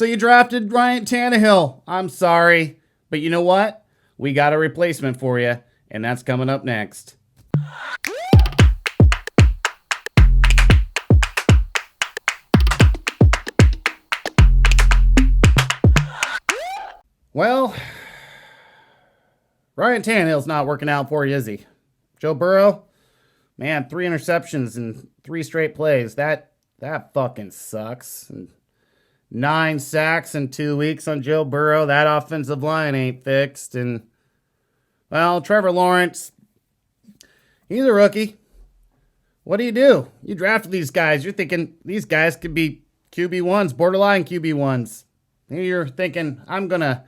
So you drafted Ryan Tannehill. I'm sorry. But you know what? We got a replacement for you, and that's coming up next. Well, Ryan Tannehill's not working out for you, is he? Joe Burrow, man, 3 interceptions in 3 straight plays. That fucking sucks. And 9 sacks in 2 weeks on Joe Burrow. That offensive line ain't fixed. And, well, Trevor Lawrence, he's a rookie. What do? You drafted these guys. You're thinking these guys could be QB1s, borderline QB1s. You're thinking, I'm gonna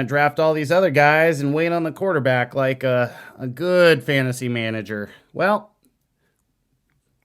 draft all these other guys and wait on the quarterback like a good fantasy manager. Well,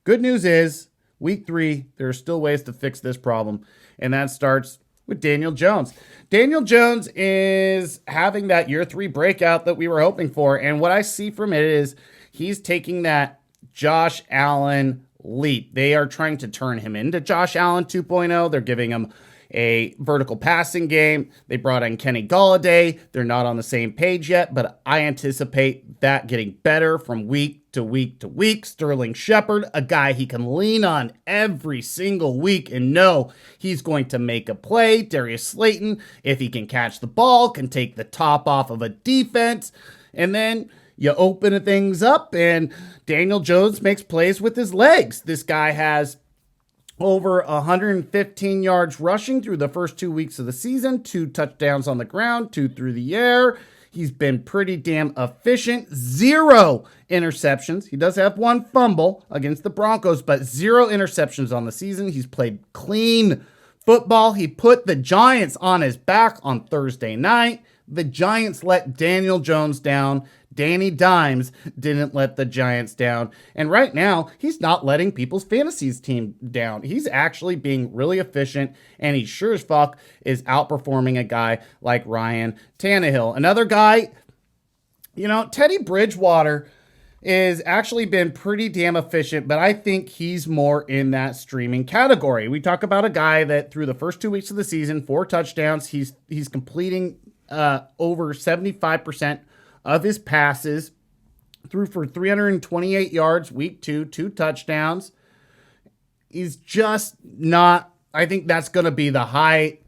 good news is, week 3, there are still ways to fix this problem, and that starts with Daniel Jones. Daniel Jones is having that year 3 breakout that we were hoping for, and what I see from it is he's taking that Josh Allen leap. They are trying to turn him into Josh Allen 2.0. They're giving him a vertical passing game. They brought in Kenny Golladay. They're not on the same page yet, but I anticipate that getting better from week to week to week. Sterling Shepard, a guy he can lean on every single week and know he's going to make a play. Darius Slayton, if he can catch the ball, can take the top off of a defense. And then you open things up and Daniel Jones makes plays with his legs. This guy has over 115 yards rushing through the first 2 weeks of the season, 2 touchdowns on the ground, 2 through the air. He's been pretty damn efficient. 0 interceptions. He does have 1 fumble against the Broncos, but 0 interceptions on the season. He's played clean football. He put the Giants on his back on Thursday night. The Giants let Daniel Jones down. Danny Dimes didn't let the Giants down. And right now, he's not letting people's fantasies team down. He's actually being really efficient, and he sure as fuck is outperforming a guy like Ryan Tannehill. Another guy, Teddy Bridgewater is actually been pretty damn efficient, but I think he's more in that streaming category. We talk about a guy that through the first 2 weeks of the season, 4 touchdowns, he's completing over 75% of his passes, threw for 328 yards, week 2, 2 touchdowns. He's just not, I think that's going to be the high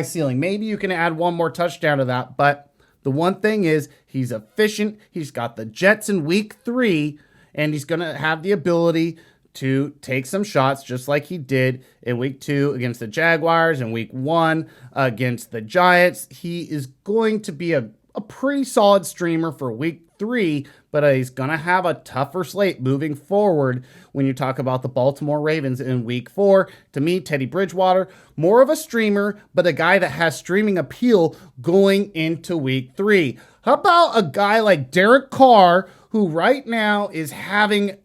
ceiling. Maybe you can add 1 more touchdown to that, but the one thing is he's efficient. He's got the Jets in week 3, and he's going to have the ability to take some shots just like he did in week 2 against the Jaguars and week 1 against the Giants. He is going to be a pretty solid streamer for week 3, but he's going to have a tougher slate moving forward when you talk about the Baltimore Ravens in week 4. To me, Teddy Bridgewater, more of a streamer, but a guy that has streaming appeal going into week 3. How about a guy like Derek Carr, who right now is having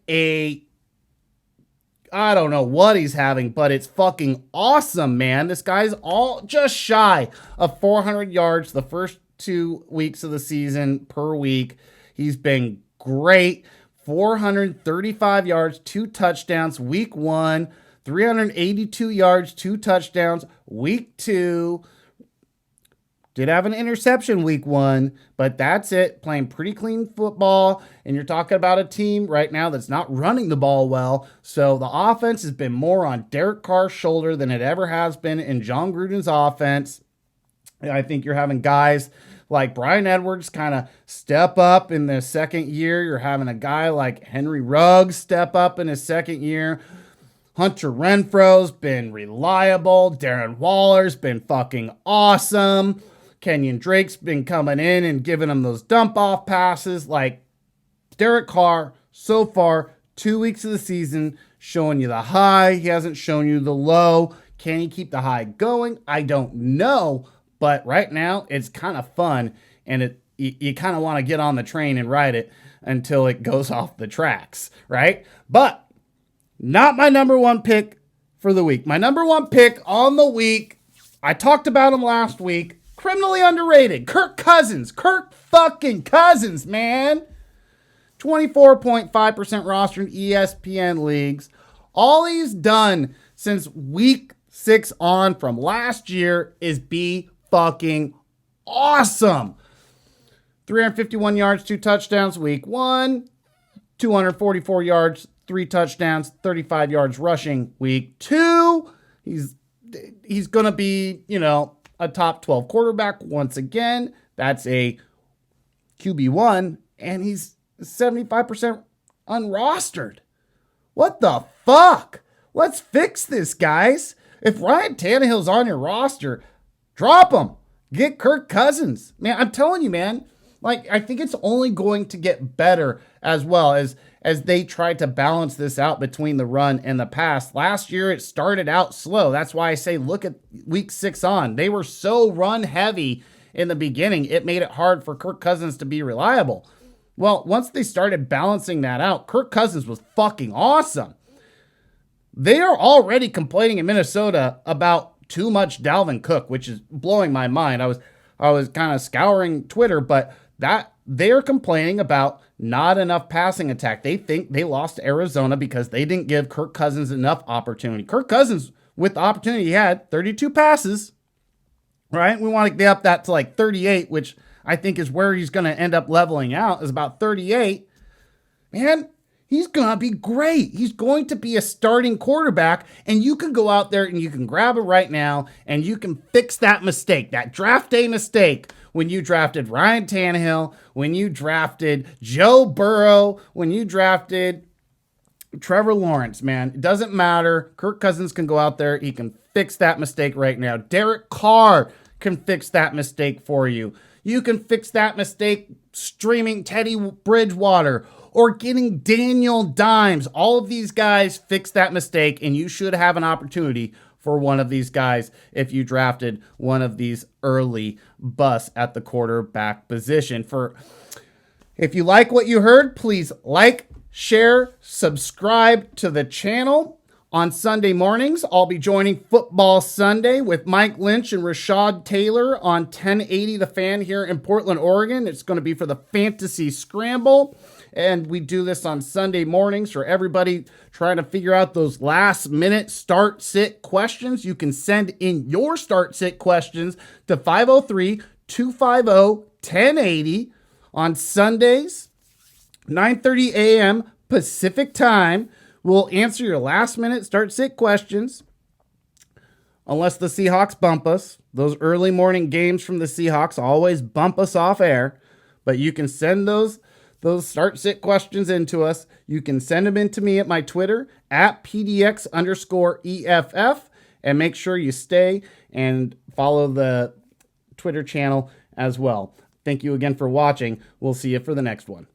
I don't know what he's having, but it's fucking awesome, man. This guy's all just shy of 400 yards the first 2 weeks of the season per week. He's been great. 435 yards, 2 touchdowns, week 1. 382 yards, 2 touchdowns, week 2. Did have an interception week 1, but that's it. Playing pretty clean football, and you're talking about a team right now that's not running the ball well. So the offense has been more on Derek Carr's shoulder than it ever has been in John Gruden's offense. I think you're having guys like Bryan Edwards kind of step up in the second year. You're having a guy like Henry Ruggs step up in his second year. Hunter Renfro's been reliable. Darren Waller's been fucking awesome. Kenyon Drake's been coming in and giving him those dump-off passes. Like Derek Carr, so far, 2 weeks of the season, showing you the high. He hasn't shown you the low. Can he keep the high going? I don't know. But right now, it's kind of fun, and you kind of want to get on the train and ride it until it goes off the tracks, right? But not my number 1 pick for the week. My number 1 pick on the week, I talked about him last week, criminally underrated, Kirk Cousins. Kirk fucking Cousins, man. 24.5% rostered in ESPN leagues. All he's done since week 6 on from last year is fucking awesome. 351 yards, 2 touchdowns week 1. 244 yards, 3 touchdowns, 35 yards rushing week 2. He's going to be, a top 12 quarterback once again. That's a QB1, and he's 75% unrostered. What the fuck? Let's fix this, guys. If Ryan Tannehill's on your roster, drop him. Get Kirk Cousins. Man, I'm telling you, man. I think it's only going to get better as well as they try to balance this out between the run and the pass. Last year, it started out slow. That's why I say look at week 6 on. They were so run heavy in the beginning, it made it hard for Kirk Cousins to be reliable. Well, once they started balancing that out, Kirk Cousins was fucking awesome. They are already complaining in Minnesota about too much Dalvin Cook, which is blowing my mind. I was kind of scouring Twitter, but that they're complaining about not enough passing attack. They think they lost to Arizona because they didn't give Kirk Cousins enough opportunity. Kirk Cousins, with the opportunity he had, 32 passes, right? We want to get up that to like 38, which I think is where he's going to end up leveling out, is about 38. Man, he's going to be great. He's going to be a starting quarterback, and you can go out there and you can grab it right now, and you can fix that mistake, that draft day mistake, when you drafted Ryan Tannehill, when you drafted Joe Burrow, when you drafted Trevor Lawrence, man. It doesn't matter. Kirk Cousins can go out there. He can fix that mistake right now. Derek Carr can fix that mistake for you. You can fix that mistake streaming Teddy Bridgewater or getting Daniel Dimes. All of these guys fix that mistake, and you should have an opportunity for one of these guys if you drafted one of these early busts at the quarterback position. If you like what you heard, please like, share, subscribe to the channel. On Sunday mornings, I'll be joining Football Sunday with Mike Lynch and Rashad Taylor on 1080 The Fan here in Portland, Oregon. It's going to be for the Fantasy Scramble. And we do this on Sunday mornings for everybody trying to figure out those last-minute start-sit questions. You can send in your start-sit questions to 503-250-1080 on Sundays, 9:30 a.m. Pacific time. We'll answer your last-minute start-sit questions unless the Seahawks bump us. Those early morning games from the Seahawks always bump us off air. But you can send those start-sit questions into us. You can send them in to me at my Twitter, at PDX_EFF. And make sure you stay and follow the Twitter channel as well. Thank you again for watching. We'll see you for the next one.